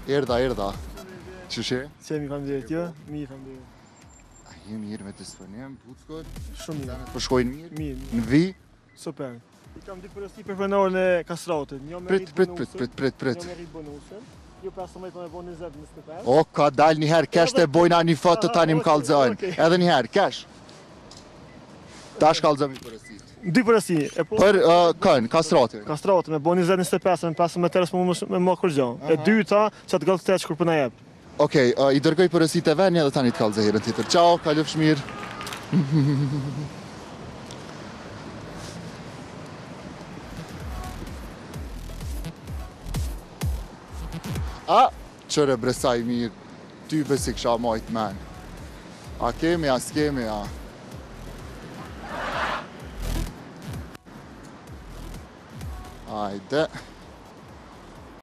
Erdha. Qëshe? Se mi faleminderit, jo? Mi faleminderit. Ju mirë me disponim, puckot? Shumë mirë. Po shkojnë mirë? Mirë. Në vi? Super. I kam dy përësi për banorën e Kastratit. Një me rritë Prit. Një me rritë bonusën. Jo 15 për me bo 20-25. O, ka dal njëherë, kesh të bojna një foto tani më kalzojnë. Edhe njëherë, kesh. Tash kalzojnë i përësit. Dy përësi. Për kënë, Kastratin? Kastratit me bo 20-25, me 15 terës me më kërgjon. E dyta, që të gëllë këtë që kur për në jebë. Okej, i dërgoj përësit e venja dhe tani të kalzë herën tjetër. Ciao, kalofsh mirë. A, qëre bresaj mirë, ty besi kësha majtë men. A kemi, a s'kemi, a. Ajde.